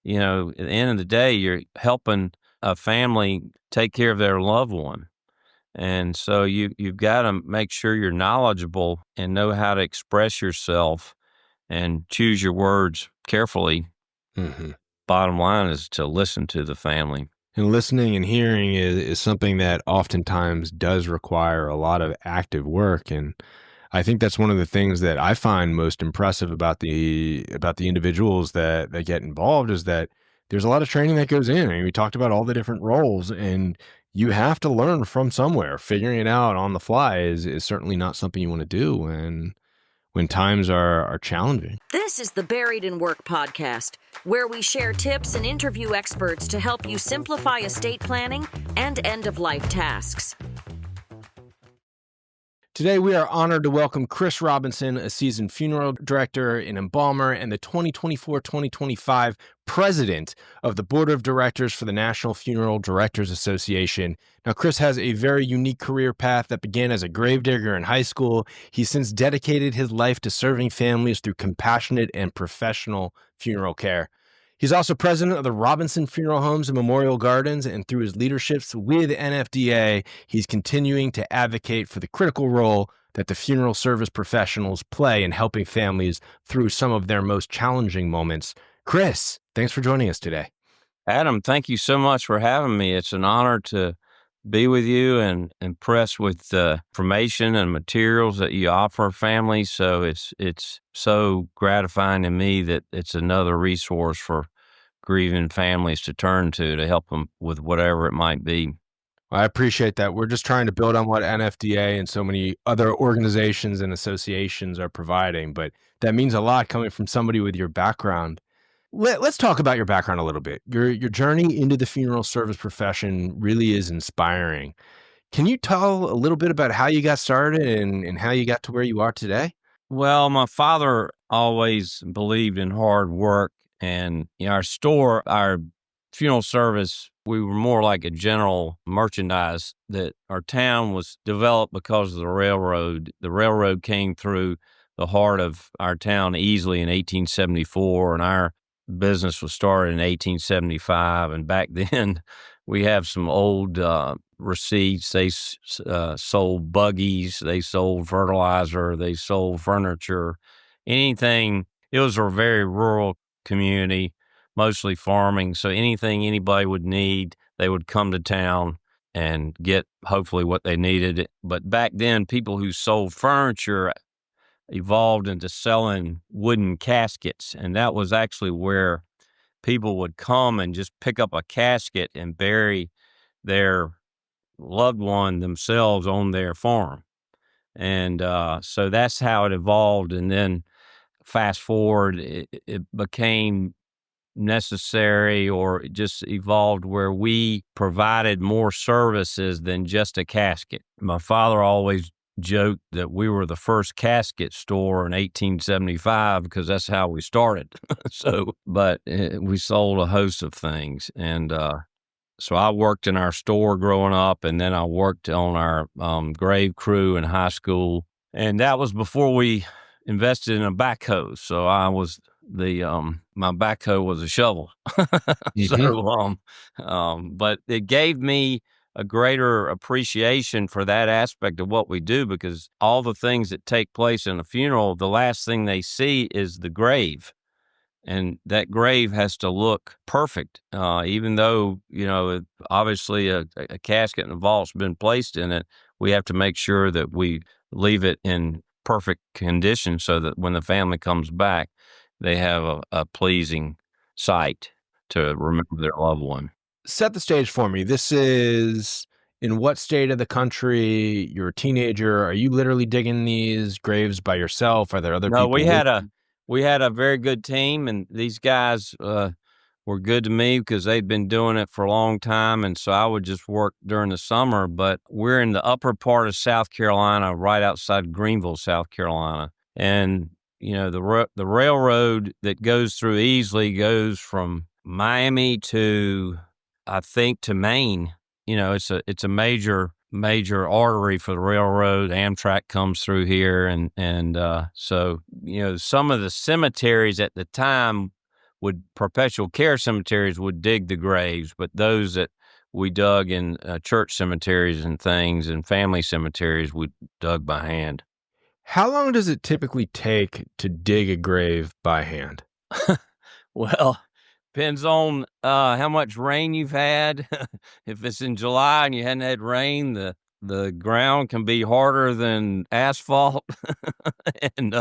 at the end of the day, you're helping a family take care of their loved one. And so you've got to make sure you're knowledgeable and know how to express yourself and choose your words carefully. Mm-hmm. Bottom line is to listen to the family. And listening and hearing is something that oftentimes does require a lot of active work. And I think that's one of the things that I find most impressive about the individuals that get involved is that there's a lot of training that goes in. I mean, we talked about all the different roles, and you have to learn from somewhere. Figuring it out on the fly is certainly not something you want to do when times are challenging. This is the Buried in Work podcast, where we share tips and interview experts to help you simplify estate planning and end-of-life tasks. Today, we are honored to welcome Chris Robinson, a seasoned funeral director, an embalmer, and the 2024-2025 president of the Board of Directors for the National Funeral Directors Association. Now, Chris has a very unique career path that began as a gravedigger in high school. He's since dedicated his life to serving families through compassionate and professional funeral care. He's also president of the Robinson Funeral Homes and Memorial Gardens, and through his leaderships with NFDA, he's continuing to advocate for the critical role that the funeral service professionals play in helping families through some of their most challenging moments. Chris, thanks for joining us today. Adam, thank you so much for having me. It's an honor to be with you and impressed with the information and materials that you offer families. So it's so gratifying to me that it's another resource for grieving families to turn to help them with whatever it might be. I appreciate that. We're just trying to build on what NFDA and so many other organizations and associations are providing, but that means a lot coming from somebody with your background. Let's talk about your background a little bit. Your journey into the funeral service profession really is inspiring. Can you tell a little bit about how you got started and how you got to where you are today? Well, my father always believed in hard work, and our store, our funeral service, we were more like a general merchandise. That our town was developed because of the railroad. The railroad came through the heart of our town easily in 1874, and our business was started in 1875. And back then, we have some old receipts. They sold buggies, they sold fertilizer, they sold furniture, anything. It was a very rural community, mostly farming. So anything anybody would need, they would come to town and get hopefully what they needed. But back then, people who sold furniture evolved into selling wooden caskets. And that was actually where people would come and just pick up a casket and bury their loved one themselves on their farm. And so that's how it evolved. And then fast forward, it became necessary, or it just evolved where we provided more services than just a casket. My father always joked that we were the first casket store in 1875 because that's how we started. But we sold a host of things. And so I worked in our store growing up, and then I worked on our grave crew in high school. And that was before we invested in a backhoe. So I was my backhoe was a shovel. But it gave me a greater appreciation for that aspect of what we do, because all the things that take place in a funeral, the last thing they see is the grave. And that grave has to look perfect, even though, obviously a casket and a vault's been placed in it. We have to make sure that we leave it in perfect condition so that when the family comes back, they have a pleasing sight to remember their loved one. Set the stage for me. This is in what state of the country? You're a teenager. Are you literally digging these graves by yourself? Are there other No, people? we had a very good team, and these guys were good to me because they'd been doing it for a long time, and so I would just work during the summer. But we're in the upper part of South Carolina, right outside Greenville, South Carolina, and the railroad that goes through Easley goes from Miami to, I think, to Maine. It's a major artery for the railroad. Amtrak comes through here, and so some of the cemeteries at the time would perpetual care cemeteries would dig the graves, but those that we dug in church cemeteries and things and family cemeteries, we dug by hand. How long does it typically take to dig a grave by hand? Well, depends on how much rain you've had. If it's in July and you hadn't had rain, the ground can be harder than asphalt, and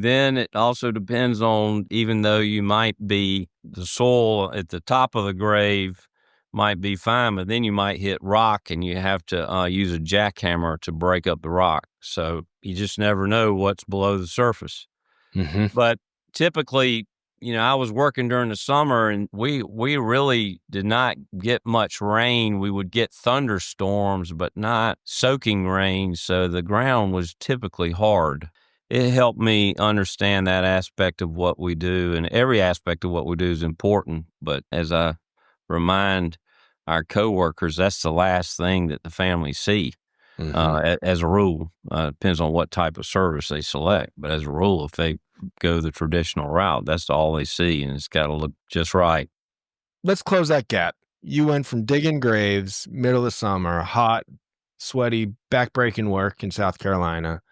then it also depends on, even though you might be the soil at the top of the grave might be fine, but then you might hit rock and you have to use a jackhammer to break up the rock. So you just never know what's below the surface. Mm-hmm. But typically, I was working during the summer and we really did not get much rain. We would get thunderstorms, but not soaking rain. So the ground was typically hard. It helped me understand that aspect of what we do, and every aspect of what we do is important. But as I remind our coworkers, that's the last thing that the family see. As a rule, depends on what type of service they select. But as a rule, if they go the traditional route, that's all they see, and it's got to look just right. Let's close that gap. You went from digging graves, middle of the summer, hot, sweaty, backbreaking work in South Carolina,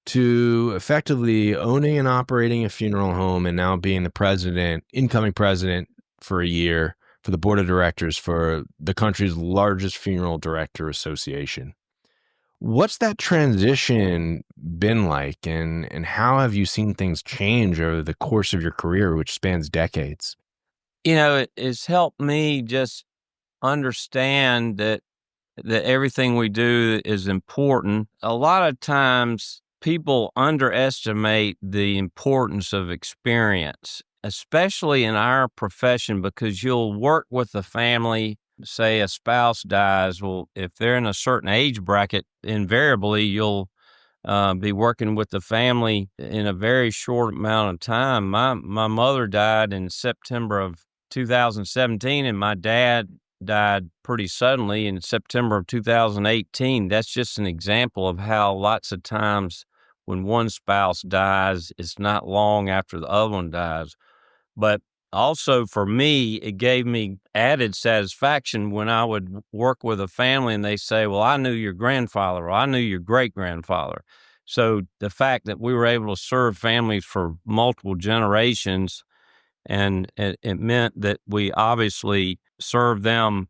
to effectively owning and operating a funeral home and now being the incoming president for a year for the board of directors for the country's largest funeral director association. What's that transition been like, and how have you seen things change over the course of your career, which spans decades? It's helped me just understand that everything we do is important. A lot of times people underestimate the importance of experience, especially in our profession, because you'll work with the family. Say a spouse dies. Well, if they're in a certain age bracket, invariably you'll be working with the family in a very short amount of time. My mother died in September of 2017, and my dad died pretty suddenly in September of 2018. That's just an example of how lots of times when one spouse dies, it's not long after the other one dies. But also for me, it gave me added satisfaction when I would work with a family and they say, well, I knew your grandfather, or I knew your great grandfather. So the fact that we were able to serve families for multiple generations, and it meant that we obviously served them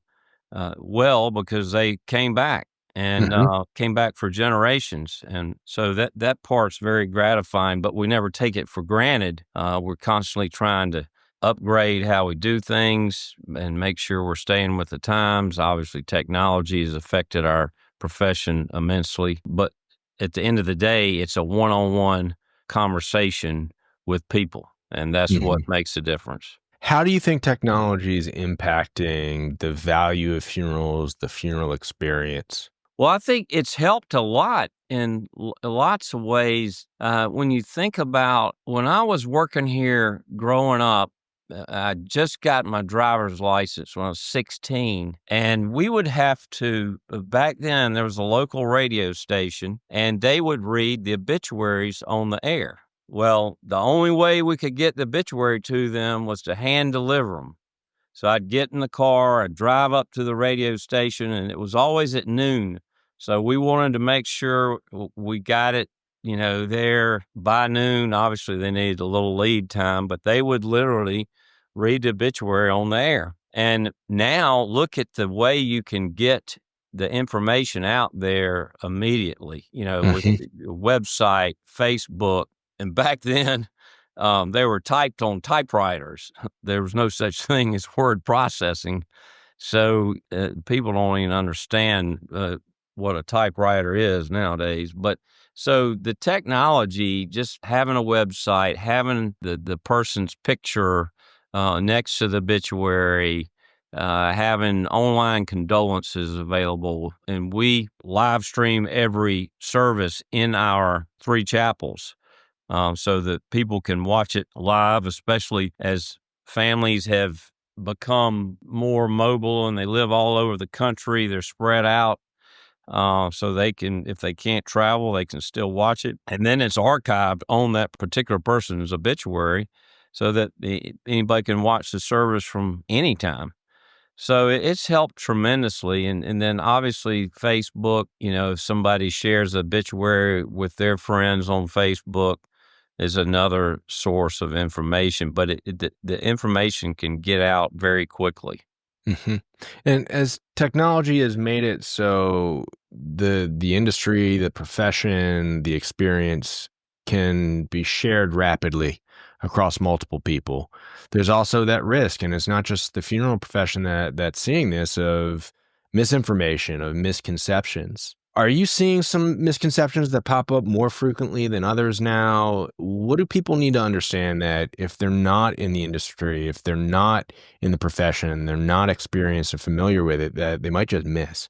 well, because they came back and Hmm. came back for generations. And so that part's very gratifying, but we never take it for granted. We're constantly trying to upgrade how we do things and make sure we're staying with the times. Obviously, technology has affected our profession immensely, but at the end of the day, it's a one-on-one conversation with people, and that's what makes the difference. How do you think technology is impacting the value of funerals, the funeral experience? Well, I think it's helped a lot in lots of ways. When you think about when I was working here growing up, I just got my driver's license when I was 16, and we would have to, back then, there was a local radio station, and they would read the obituaries on the air. Well, the only way we could get the obituary to them was to hand deliver them. So I'd get in the car, I'd drive up to the radio station, and it was always at noon. So we wanted to make sure we got it, there by noon. Obviously, they needed a little lead time, but they would literally read the obituary on the air. And now look at the way you can get the information out there immediately, with Mhm. the website, Facebook. And back then, they were typed on typewriters. There was no such thing as word processing. So people don't even understand what a typewriter is nowadays. But so the technology, just having a website, having the person's picture next to the obituary, having online condolences available, and we live stream every service in our 3 chapels, so that people can watch it live, especially as families have become more mobile and they live all over the country. They're spread out. So they can, if they can't travel, they can still watch it. And then it's archived on that particular person's obituary. so that anybody can watch the service from anytime. So it's helped tremendously. And then obviously Facebook, if somebody shares obituary with their friends on Facebook is another source of information, but the information can get out very quickly. hmm And as technology has made it so the industry, the profession, the experience can be shared rapidly across multiple people, there's also that risk, and it's not just the funeral profession that's seeing this, of misinformation, of misconceptions. Are you seeing some misconceptions that pop up more frequently than others now? What do people need to understand that if they're not in the industry, if they're not in the profession, they're not experienced and familiar with it, that they might just miss?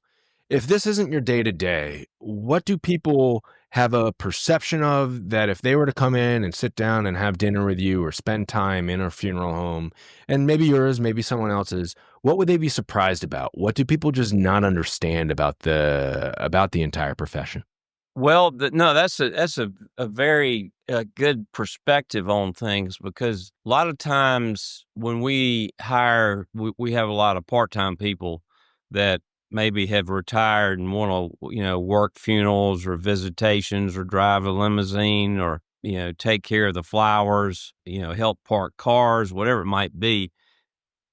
If this isn't your day to day, what do people have a perception of that if they were to come in and sit down and have dinner with you or spend time in a funeral home, and maybe yours, maybe someone else's, what would they be surprised about? What do people just not understand about the entire profession? Well, no, that's a very good perspective on things, because a lot of times when we hire, we have a lot of part-time people that maybe have retired and want to, work funerals or visitations or drive a limousine or, take care of the flowers, help park cars, whatever it might be.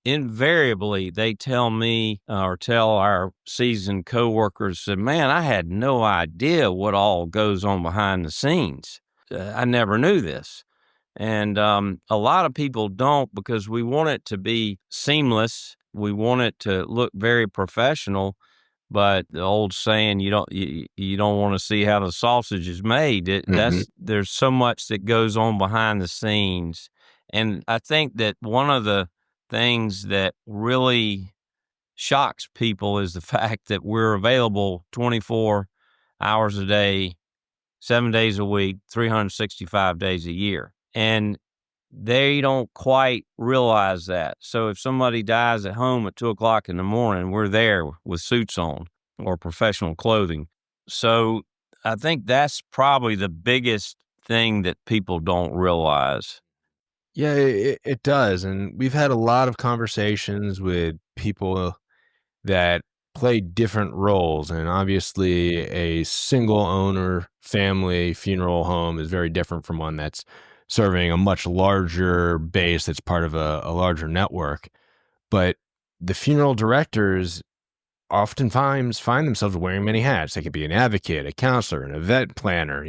Invariably, they tell me or tell our seasoned coworkers that, man, I had no idea what all goes on behind the scenes. I never knew this. And a lot of people don't, because we want it to be seamless. We want it to look very professional. But the old saying, you don't want to see how the sausage is made. hmm There's so much that goes on behind the scenes. And I think that one of the things that really shocks people is the fact that we're available 24 hours a day, 7 days a week, 365 days a year. And they don't quite realize that. So if somebody dies at home at 2 o'clock in the morning, we're there with suits on or professional clothing. So I think that's probably the biggest thing that people don't realize. Yeah, it does. And we've had a lot of conversations with people that play different roles. And obviously, a single owner family funeral home is very different from one that's serving a much larger base that's part of a larger network. But the funeral directors oftentimes find themselves wearing many hats. They could be an advocate, a counselor, an event planner,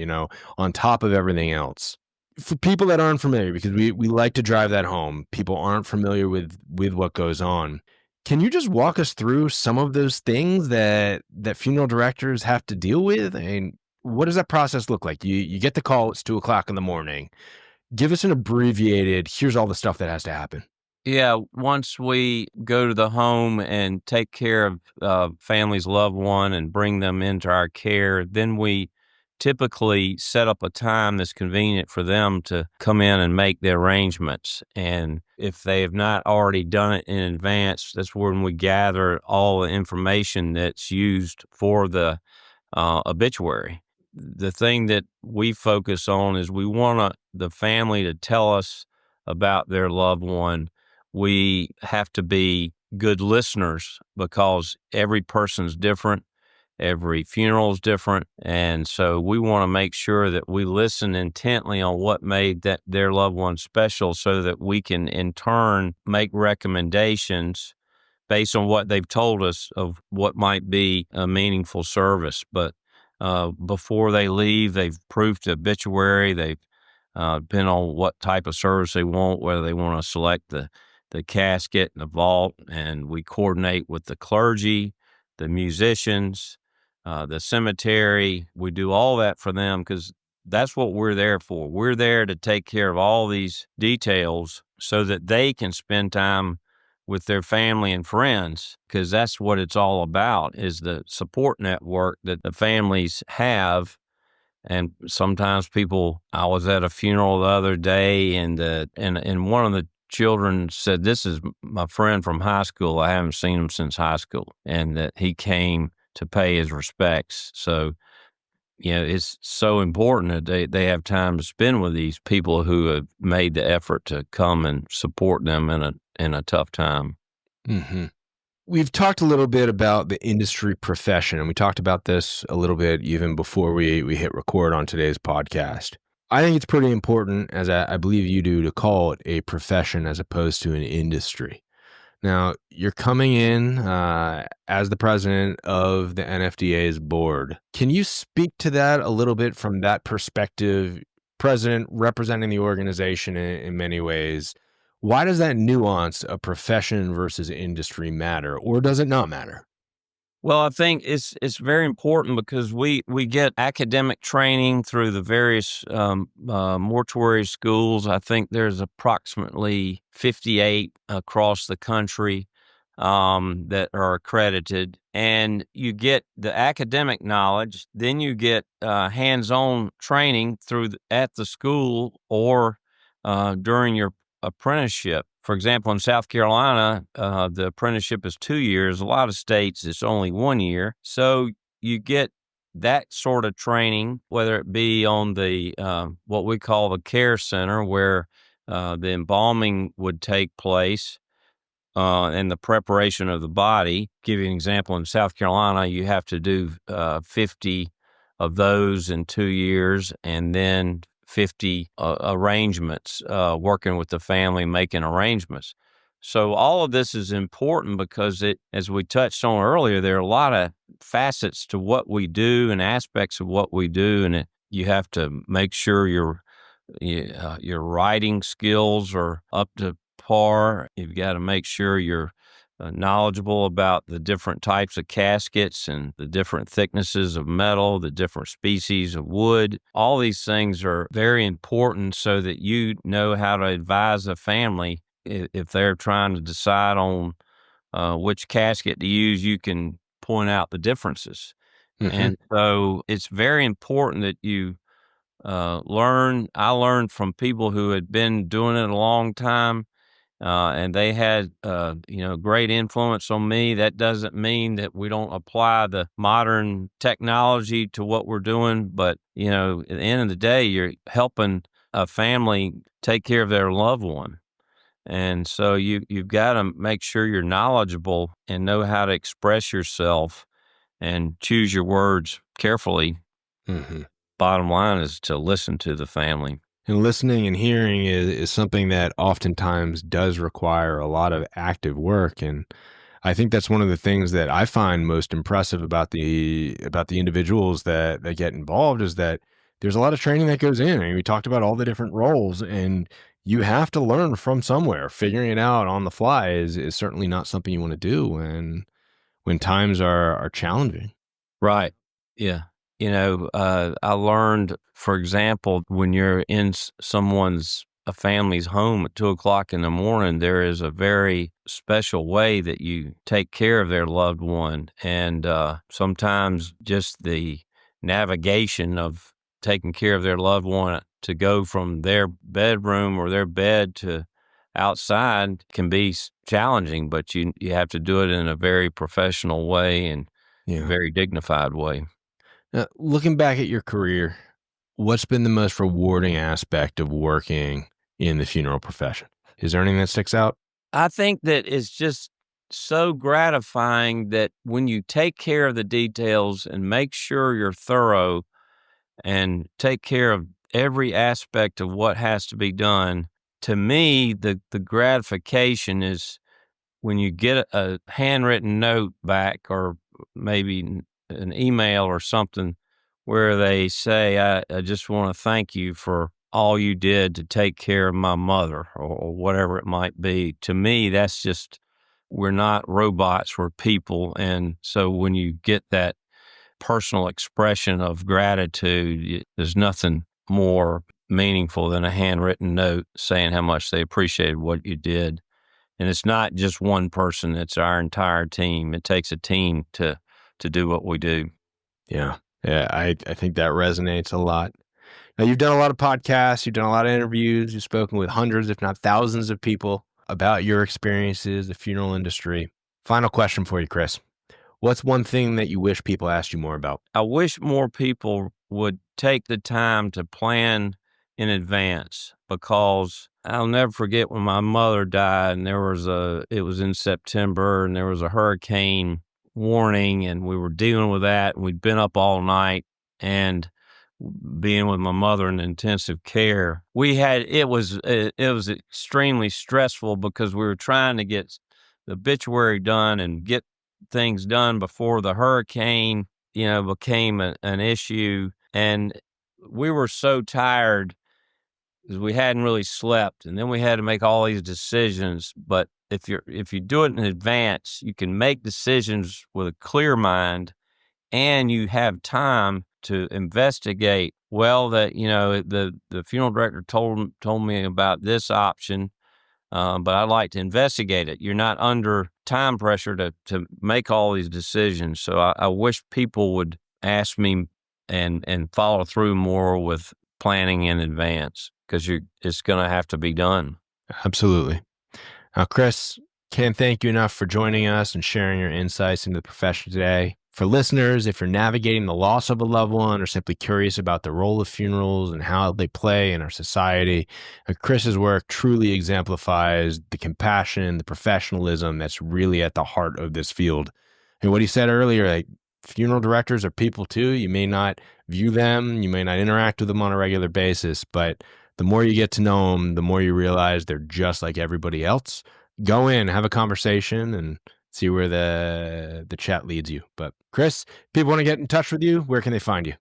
on top of everything else. For people that aren't familiar, because we like to drive that home, people aren't familiar with what goes on. Can you just walk us through some of those things that funeral directors have to deal with? And what does that process look like? You get the call, it's 2 o'clock in the morning. Give us an abbreviated, here's all the stuff that has to happen. Yeah, once we go to the home and take care of family's loved one and bring them into our care, then we typically set up a time that's convenient for them to come in and make the arrangements. And if they have not already done it in advance, that's when we gather all the information that's used for the obituary. The thing that we focus on is we want the family to tell us about their loved one. We have to be good listeners, because every person's different. Every funeral is different. And so we want to make sure that we listen intently on what made their loved one special, so that we can in turn make recommendations based on what they've told us of what might be a meaningful service. But before they leave, they've proofed the obituary. They've depending on what type of service they want, whether they want to select the casket and the vault, and we coordinate with the clergy, the musicians, the cemetery. We do all that for them, because that's what we're there for. We're there to take care of all these details so that they can spend time with their family and friends, because that's what it's all about, is the support network that the families have. And sometimes I was at a funeral the other day, and one of the children said, "This is my friend from high school. I haven't seen him since high school," and that he came to pay his respects. So it's so important that they have time to spend with these people who have made the effort to come and support them in a tough time. Mm-hmm. We've talked a little bit about the industry profession, and we talked about this a little bit even before we hit record on today's podcast. I think it's pretty important, as I believe you do, to call it a profession as opposed to an industry. Now, you're coming in as the president of the NFDA's board. Can you speak to that a little bit from that perspective? President representing the organization in many ways. Why does that nuance of profession versus industry matter, or does it not matter? Well, I think it's very important because we get academic training through the various mortuary schools. I think there's approximately 58 across the country that are accredited, and you get the academic knowledge. Then you get hands-on training at the school or during your apprenticeship. For example, in South Carolina, the apprenticeship is 2 years. A lot of states, it's only 1 year. So you get that sort of training, whether it be on the what we call the care center, where the embalming would take place, and the preparation of the body. Give you an example, in South Carolina, you have to do 50 of those in 2 years, and then 50 arrangements, working with the family, making arrangements. So all of this is important because as we touched on earlier, there are a lot of facets to what we do and aspects of what we do, and you have to make sure your writing skills are up to par. You've got to make sure you're knowledgeable about the different types of caskets and the different thicknesses of metal, the different species of wood. All these things are very important so that you know how to advise a family if they're trying to decide on which casket to use. You can point out the differences. Mm-hmm. And so it's very important that you learn. I learned from people who had been doing it a long time, and they had, great influence on me. That doesn't mean that we don't apply the modern technology to what we're doing, but, at the end of the day, you're helping a family take care of their loved one. And so you've got to make sure you're knowledgeable and know how to express yourself and choose your words carefully. Mm-hmm. Bottom line is to listen to the family. And listening and hearing is something that oftentimes does require a lot of active work. And I think that's one of the things that I find most impressive about the individuals that get involved is that there's a lot of training that goes in. I mean, we talked about all the different roles, and you have to learn from somewhere. Figuring it out on the fly is certainly not something you want to do when times are challenging. Right. Yeah. I learned, for example, when you're in a family's home at 2:00 in the morning, there is a very special way that you take care of their loved one. And sometimes just the navigation of taking care of their loved one to go from their bedroom or their bed to outside can be challenging, but you have to do it in a very professional way and very dignified way. Now, looking back at your career, what's been the most rewarding aspect of working in the funeral profession? Is there anything that sticks out? I think that it's just so gratifying that when you take care of the details and make sure you're thorough and take care of every aspect of what has to be done, to me, the gratification is when you get a handwritten note back, or maybe an email or something, where they say, I just want to thank you for all you did to take care of my mother, or whatever it might be. To me, that's just, we're not robots, we're people. And so when you get that personal expression of gratitude, there's nothing more meaningful than a handwritten note saying how much they appreciated what you did. And it's not just one person, it's our entire team. It takes a team to do what we do. Yeah. Yeah. I think that resonates a lot. Now, you've done a lot of podcasts, you've done a lot of interviews, you've spoken with hundreds, if not thousands of people about your experiences, the funeral industry. Final question for you, Chris. What's one thing that you wish people asked you more about? I wish more people would take the time to plan in advance, because I'll never forget when my mother died, and it was in September, and there was a hurricane warning, and we were dealing with that, and we'd been up all night and being with my mother in intensive care. It was extremely stressful because we were trying to get the obituary done and get things done before the hurricane, became an issue. And we were so tired because we hadn't really slept, and then we had to make all these decisions. But if you do it in advance, you can make decisions with a clear mind, and you have time to investigate. Well, that the funeral director told me about this option, but I'd like to investigate it. You're not under time pressure to make all these decisions. So I wish people would ask me and follow through more with planning in advance, because it's going to have to be done. Absolutely. Now, Chris, can't thank you enough for joining us and sharing your insights into the profession today. For listeners, if you're navigating the loss of a loved one or simply curious about the role of funerals and how they play in our society, Chris's work truly exemplifies the compassion, the professionalism that's really at the heart of this field. And what he said earlier, like, funeral directors are people too. You may not view them, you may not interact with them on a regular basis, but the more you get to know them, the more you realize they're just like everybody else. Go in, have a conversation, and see where the chat leads you. But Chris, people want to get in touch with you, where can they find you?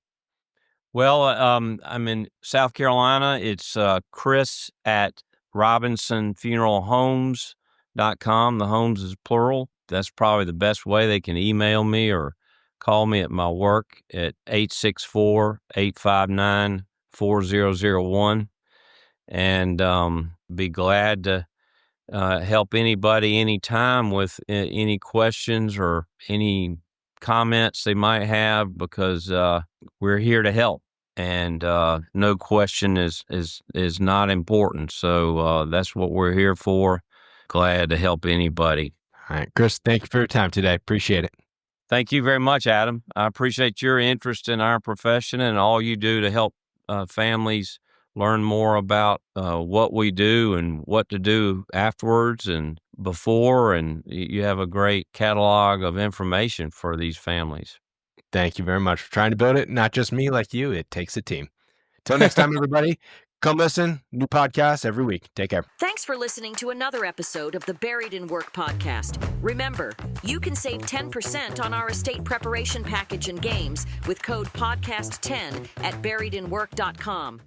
Well, I'm in South Carolina. It's Chris at RobinsonFuneralHomes.com. The homes is plural. That's probably the best way. They can email me or call me at my work at 864-859-4001. And be glad to help anybody anytime with any questions or any comments they might have, because we're here to help, and no question is not important. So that's what we're here for. Glad to help anybody. All right, Chris, thank you for your time today. Appreciate it. Thank you very much, Adam. I appreciate your interest in our profession and all you do to help families learn more about what we do and what to do afterwards and before, and you have a great catalog of information for these families. Thank you very much for trying to build it. Not just me, like you. It takes a team. Till next time, everybody, come listen. New podcasts every week. Take care. Thanks for listening to another episode of the Buried in Work podcast. Remember, you can save 10% on our estate preparation package and games with code podcast10 at buriedinwork.com.